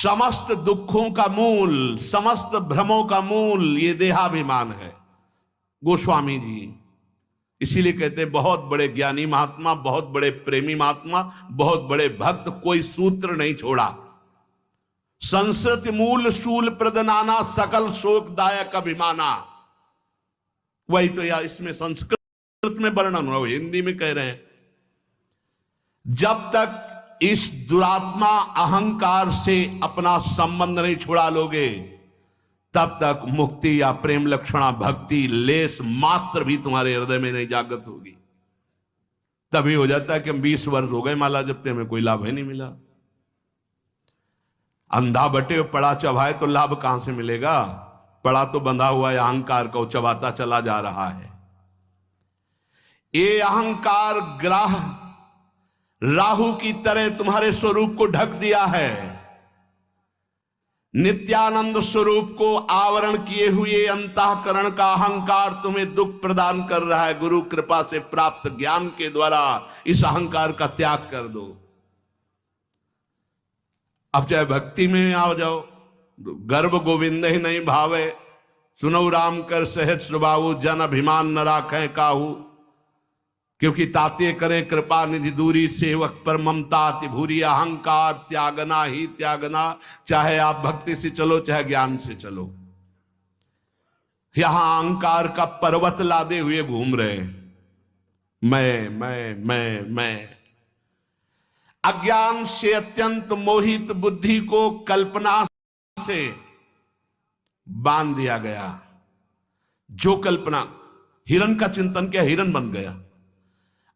समस्त दुखों का मूल, समस्त भ्रमों का मूल ये देहाभिमान है। गोस्वामी जी इसीलिए कहते हैं बहुत बड़े ज्ञानी महात्मा, बहुत बड़े प्रेमी महात्मा, बहुत बड़े भक्त, कोई सूत्र नहीं छोड़ा। संस्कृत मूल शूल प्रदनाना सकल शोकदायक अभिमाना, वही तो यार इसमें संस्कृत में वर्णन हुआ, हिंदी में कह रहे हैं। जब तक इस दुरात्मा अहंकार से अपना संबंध नहीं छुड़ा लोगे, तब तक मुक्ति या प्रेम लक्षणा भक्ति लेस मात्र भी तुम्हारे हृदय में नहीं जागृत होगी। तभी हो जाता है कि हम 20 वर्ष हो गए माला जपते, हमें कोई लाभ ही नहीं मिला। अंधा बटे पड़ा चबाए तो लाभ कहां से मिलेगा? पड़ा तो बंधा हुआ है अहंकार को, चबाता चला जा रहा है। ये अहंकार ग्राह राहु की तरह तुम्हारे स्वरूप को ढक दिया है। नित्यानंद स्वरूप को आवरण किए हुए अंतःकरण का अहंकार तुम्हें दुख प्रदान कर रहा है। गुरु कृपा से प्राप्त ज्ञान के द्वारा इस अहंकार का त्याग कर दो। अब चाहे भक्ति में आ जाओ, गर्भ गोविंद ही नहीं भावे, सुनो राम कर सहज स्वभाव, जन अभिमान न राखें काहू, क्योंकि ताते करें कृपा निधि दूरी, सेवक पर ममता अति भूरी, अहंकार त्यागना ही त्यागना। चाहे आप भक्ति से चलो चाहे ज्ञान से चलो, यहां अहंकार का पर्वत लादे हुए घूम रहे हैं। मैं अज्ञान से अत्यंत मोहित बुद्धि को कल्पना से बांध दिया गया। जो कल्पना, हिरण का चिंतन किया, हिरण बन गया।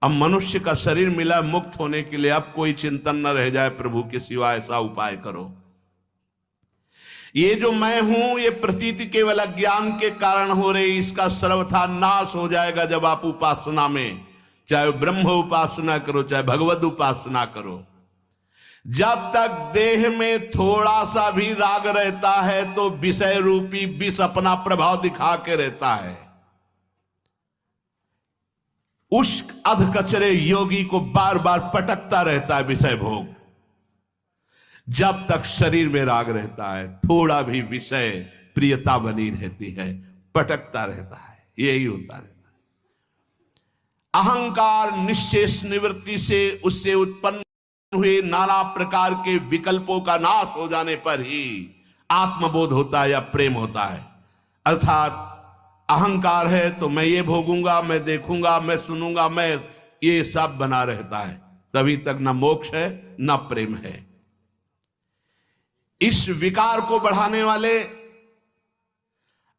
अब मनुष्य का शरीर मिला मुक्त होने के लिए, अब कोई चिंतन न रह जाए प्रभु के सिवा, ऐसा उपाय करो। ये जो मैं हूं ये प्रतीति केवल अज्ञान के कारण हो रही, इसका सर्वथा नाश हो जाएगा जब आप उपासना में, चाहे ब्रह्म उपासना करो चाहे भगवत उपासना करो। जब तक देह में थोड़ा सा भी राग रहता है तो विषय रूपी विष अपना प्रभाव दिखा के रहता है। उस अधकचरे योगी को बार बार पटकता रहता है विषय भोग। जब तक शरीर में राग रहता है थोड़ा भी विषय प्रियता बनी रहती है, पटकता रहता है, यही होता रहता है। अहंकार निश्चेष निवृत्ति से उससे उत्पन्न हुए नाना प्रकार के विकल्पों का नाश हो जाने पर ही आत्मबोध होता है या प्रेम होता है। अर्थात अहंकार है तो मैं ये भोगूंगा, मैं देखूंगा, मैं सुनूंगा, मैं, ये सब बना रहता है, तभी तक न मोक्ष है न प्रेम है। इस विकार को बढ़ाने वाले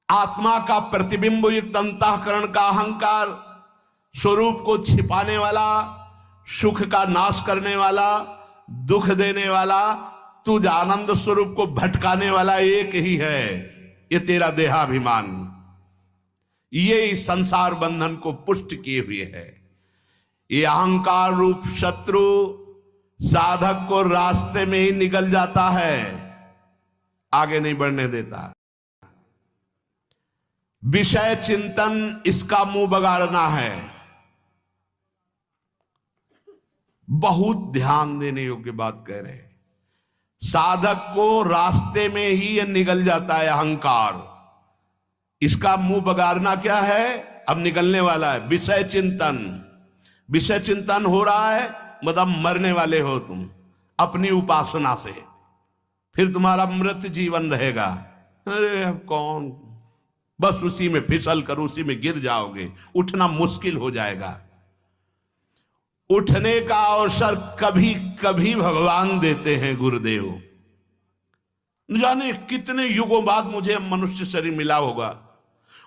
आत्मा का प्रतिबिंब युक्त अंतःकरण का अहंकार, स्वरूप को छिपाने वाला, सुख का नाश करने वाला, दुख देने वाला, तुझ आनंद स्वरूप को भटकाने वाला एक ही है, ये तेरा देहाभिमान। ये इस संसार बंधन को पुष्ट किए हुए है। ये अहंकार रूप शत्रु साधक को रास्ते में ही निकल जाता है, आगे नहीं बढ़ने देता। विषय चिंतन इसका मुंह बगाड़ना है। बहुत ध्यान देने योग्य बात कह रहे हैं। साधक को रास्ते में ही यह निकल जाता है अहंकार। इसका मुंह बगाड़ना क्या है? अब निकलने वाला है विषय चिंतन। विषय चिंतन हो रहा है मतलब मरने वाले हो तुम अपनी उपासना से, फिर तुम्हारा मृत जीवन रहेगा। अरे अब कौन, बस उसी में फिसल कर उसी में गिर जाओगे, उठना मुश्किल हो जाएगा। उठने का अवसर कभी कभी भगवान देते हैं गुरुदेव। न जाने कितने युगों बाद मुझे मनुष्य शरीर मिला होगा,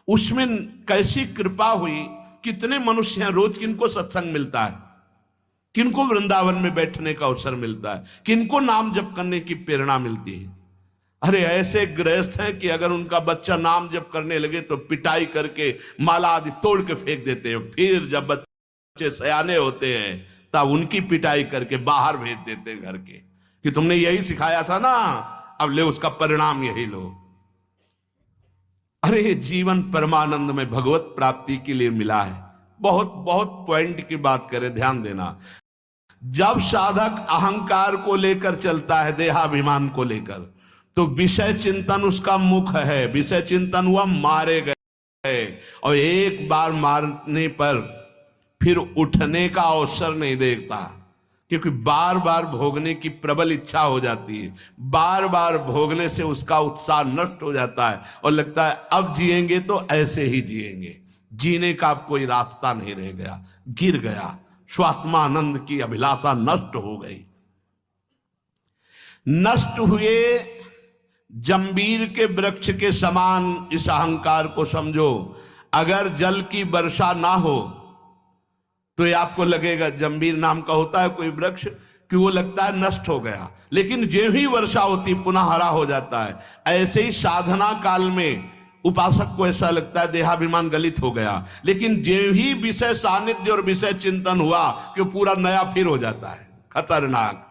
उसमें कैसी कृपा हुई। कितने मनुष्य हैं रोज किनको सत्संग मिलता है, किनको वृंदावन में बैठने का अवसर मिलता है, किनको नाम जप करने की प्रेरणा मिलती है। अरे ऐसे गृहस्थ हैं कि अगर उनका बच्चा नाम जप करने लगे तो पिटाई करके माला आदि तोड़ के फेंक देते हैं। फिर जब बच्चे सयाने होते हैं तब उनकी पिटाई करके बाहर भेज देते हैं घर के, कि तुमने यही सिखाया था ना, अब ले उसका परिणाम यही लो। अरे जीवन परमानंद में भगवत प्राप्ति के लिए मिला है। बहुत बहुत पॉइंट की बात करें, ध्यान देना। जब साधक अहंकार को लेकर चलता है, देहाभिमान को लेकर, तो विषय चिंतन उसका मुख है। विषय चिंतन हुआ, मारे गए, और एक बार मारने पर फिर उठने का अवसर नहीं देखता, क्योंकि बार बार भोगने की प्रबल इच्छा हो जाती है। बार बार भोगने से उसका उत्साह नष्ट हो जाता है और लगता है अब जिएंगे तो ऐसे ही जिएंगे, जीने का अब कोई रास्ता नहीं रह गया, गिर गया, स्वात्मानंद की अभिलाषा नष्ट हो गई। नष्ट हुए जंबीर के वृक्ष के समान इस अहंकार को समझो। अगर जल की वर्षा ना हो तो ये आपको लगेगा, जंबीर नाम का होता है कोई वृक्ष, कि वो लगता है नष्ट हो गया, लेकिन जो ही वर्षा होती पुनः हरा हो जाता है। ऐसे ही साधना काल में उपासक को ऐसा लगता है देहाभिमान गलित हो गया, लेकिन जो ही विषय सानिध्य और विषय चिंतन हुआ कि पूरा नया फिर हो जाता है, खतरनाक।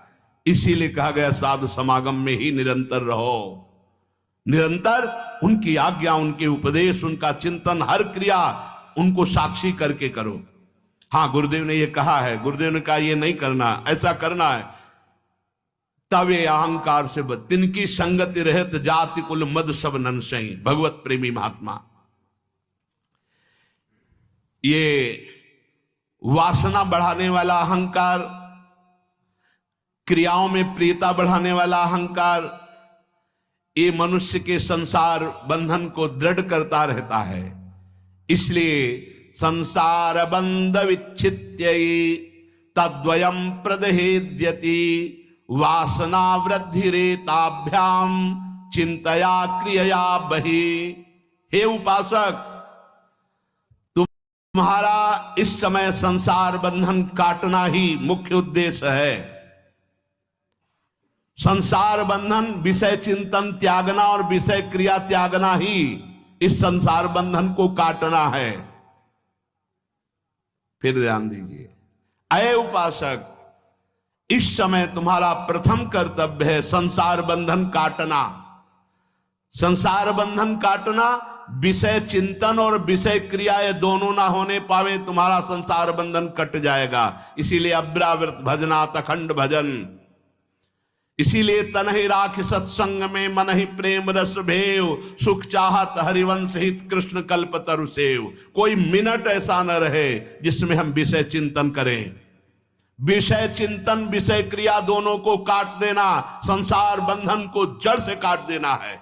इसीलिए कहा गया साधु समागम में ही निरंतर रहो। निरंतर उनकी आज्ञा, उनके उपदेश, उनका चिंतन, हर क्रिया उनको साक्षी करके करो। हाँ, गुरुदेव ने ये कहा है, गुरुदेव ने कहा ये नहीं करना, ऐसा करना है, तब ये अहंकार से बच। तिनकी संगति रहत जाति कुल मद सब नंसई, भगवत प्रेमी महात्मा। ये वासना बढ़ाने वाला अहंकार, क्रियाओं में प्रियता बढ़ाने वाला अहंकार, ये मनुष्य के संसार बंधन को दृढ़ करता रहता है। इसलिए संसार बंध विच्छित्य तद्वयम प्रदहेद्यति वासना वृद्धि रेताभ्याम चिंतया क्रिया बहि। हे उपासक, तुम्हारा इस समय संसार बंधन काटना ही मुख्य उद्देश्य है। संसार बंधन, विषय चिंतन त्यागना और विषय क्रिया त्यागना ही इस संसार बंधन को काटना है। फिर ध्यान दीजिए, अय उपासक, इस समय तुम्हारा प्रथम कर्तव्य है संसार बंधन काटना। संसार बंधन काटना, विषय चिंतन और विषय क्रिया ये दोनों ना होने पावे, तुम्हारा संसार बंधन कट जाएगा। इसीलिए अब्रावृत भजनात् अखंड भजन। इसीलिए तनहि राख सत्संग में मन ही प्रेम रस भेव, सुख चाहत हरिवंश हित कृष्ण कल्प तरु सेव। कोई मिनट ऐसा न रहे जिसमें हम विषय चिंतन करें। विषय चिंतन विषय क्रिया दोनों को काट देना, संसार बंधन को जड़ से काट देना है।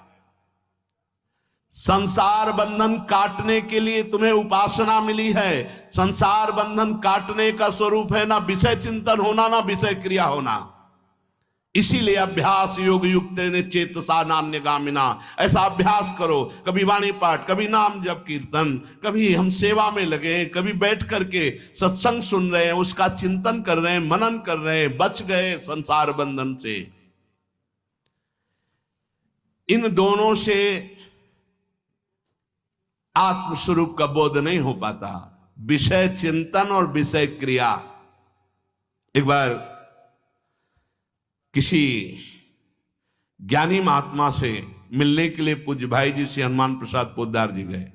संसार बंधन काटने के लिए तुम्हें उपासना मिली है। संसार बंधन काटने का स्वरूप है ना विषय चिंतन होना, ना विषय क्रिया होना। इसीलिए अभ्यास योग युक्त ने चेतसा नान्यगामिना। ऐसा अभ्यास करो, कभी वाणी पाठ, कभी नाम जप कीर्तन, कभी हम सेवा में लगे, कभी बैठ करके सत्संग सुन रहे हैं, उसका चिंतन कर रहे हैं, मनन कर रहे हैं, बच गए संसार बंधन से। इन दोनों से आत्मस्वरूप का बोध नहीं हो पाता, विषय चिंतन और विषय क्रिया। एक बार किसी ज्ञानी महात्मा से मिलने के लिए पूज्य भाई जी श्री हनुमान प्रसाद पोद्दार जी गए,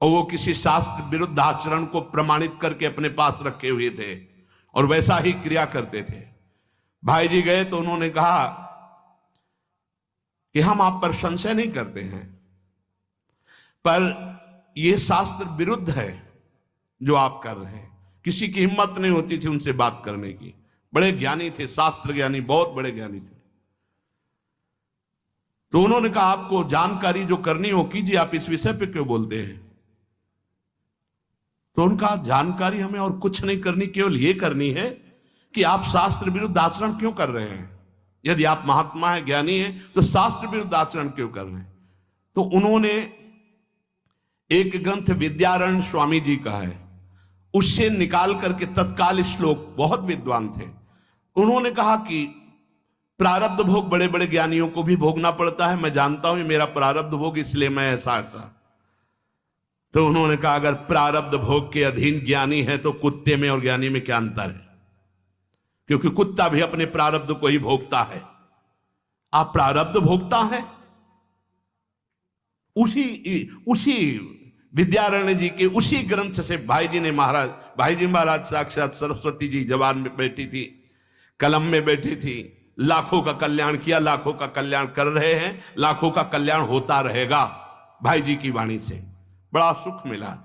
और वो किसी शास्त्र विरुद्ध आचरण को प्रमाणित करके अपने पास रखे हुए थे और वैसा ही क्रिया करते थे। भाई जी गए तो उन्होंने कहा कि हम आप पर संशय नहीं करते हैं, पर यह शास्त्र विरुद्ध है जो आप कर रहे हैं। किसी की हिम्मत नहीं होती थी उनसे बात करने की। बड़े ज्ञानी थे, शास्त्र ज्ञानी, बहुत बड़े ज्ञानी थे। तो उन्होंने कहा आपको जानकारी जो करनी हो कीजिए, आप इस विषय पे क्यों बोलते हैं? तो उनका जानकारी हमें और कुछ नहीं करनी, केवल ये करनी है कि आप शास्त्र विरुद्ध आचरण क्यों कर रहे हैं। यदि आप महात्मा है, ज्ञानी है, तो शास्त्र विरुद्ध आचरण क्यों कर रहे हैं? तो उन्होंने एक ग्रंथ विद्यारण्य स्वामी जी का है, उससे निकाल करके तत्काल श्लोक, बहुत विद्वान थे, उन्होंने कहा कि प्रारब्ध भोग बड़े बड़े ज्ञानियों को भी भोगना पड़ता है, मैं जानता हूं मेरा प्रारब्ध भोग, इसलिए मैं ऐसा ऐसा। तो उन्होंने कहा अगर प्रारब्ध भोग के अधीन ज्ञानी है तो कुत्ते में और ज्ञानी में क्या अंतर है? क्योंकि कुत्ता भी अपने प्रारब्ध को ही भोगता है। आप प्रारब्ध भोगता है, उसी विद्यारण्य जी के उसी ग्रंथ से भाई जी महाराज साक्षात सरस्वती जी जबान में बैठी थी, कलम में बैठी थी, लाखों का कल्याण किया, लाखों का कल्याण कर रहे हैं, लाखों का कल्याण होता रहेगा। भाई जी की वाणी से बड़ा सुख मिला।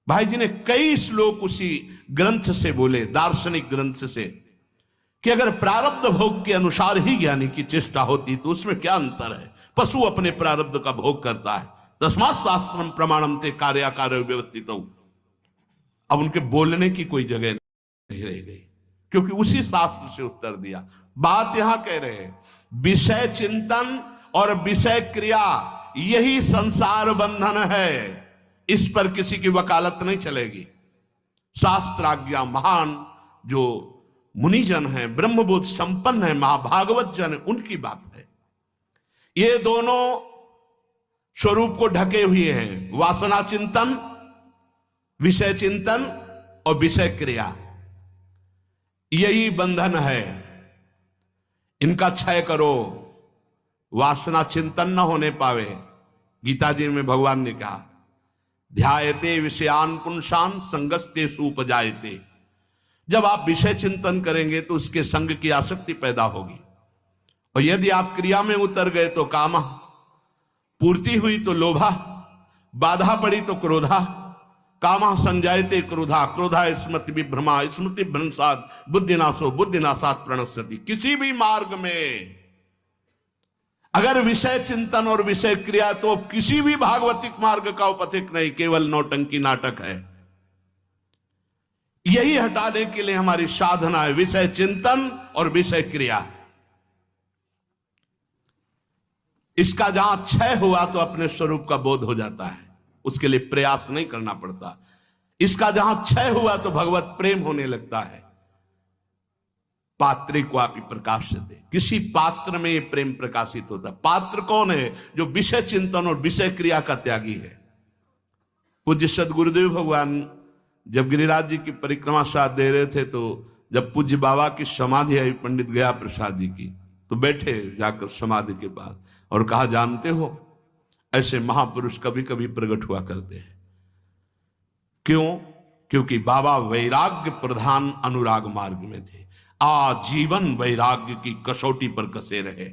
भाई जी ने कई श्लोक उसी ग्रंथ से बोले, दार्शनिक ग्रंथ से, कि अगर प्रारब्ध भोग के अनुसार ही ज्ञानी की चेष्टा होती तो उसमें क्या अंतर है। पशु अपने प्रारब्ध का भोग करता है। तस्मात् शास्त्रम प्रमाणम ते कार्याकार व्यवस्थित। अब उनके बोलने की कोई जगह नहीं रह गई, क्योंकि उसी शास्त्र से उत्तर दिया। बात यहां कह रहे हैं, विषय चिंतन और विषय क्रिया यही संसार बंधन है। इस पर किसी की वकालत नहीं चलेगी। शास्त्राज्ञा महान जो मुनिजन हैं, ब्रह्मबोध संपन्न है, महाभागवत जन, उनकी बात है। ये दोनों स्वरूप को ढके हुए हैं, वासना चिंतन, विषय चिंतन और विषय क्रिया, यही बंधन है। इनका क्षय करो, वासना चिंतन न होने पावे। गीता जी में भगवान ने कहा, ध्यायते विषयान पुंसान संगस्ते सुपजायते। जब आप विषय चिंतन करेंगे तो उसके संग की आसक्ति पैदा होगी, और यदि आप क्रिया में उतर गए तो कामा, पूर्ति हुई तो लोभा, बाधा पड़ी तो क्रोधा। कामा संजायते क्रोधा, क्रोधा स्मृति विभ्रमा, स्मृति भ्रंशात बुद्धिनाशो, बुद्धिनाशात प्रणश्यति। किसी भी मार्ग में अगर विषय चिंतन और विषय क्रिया, तो किसी भी भागवतिक मार्ग का उपथिक नहीं, केवल नौटंकी नाटक है। यही हटाने के लिए हमारी साधना है, विषय चिंतन और विषय क्रिया। इसका जहां क्षय हुआ तो अपने स्वरूप का बोध हो जाता है, उसके लिए प्रयास नहीं करना पड़ता। इसका जहां क्षय हुआ तो भगवत प्रेम होने लगता है। पात्री को आप प्रकाश दे, किसी पात्र में ये प्रेम प्रकाशित होता। पात्र कौन है? जो विषय चिंतन और विषय क्रिया का त्यागी है। पूज्य सदगुरुदेव भगवान जब गिरिराज जी की परिक्रमा साथ दे रहे थे, तो जब पूज्य बाबा की समाधि आई पंडित गया प्रसाद जी की, तो बैठे जाकर समाधि के पास और कहा, जानते हो ऐसे महापुरुष कभी कभी प्रकट हुआ करते हैं। क्यों? क्योंकि बाबा वैराग्य प्रधान अनुराग मार्ग में थे। आजीवन वैराग्य की कसौटी पर कसे रहे।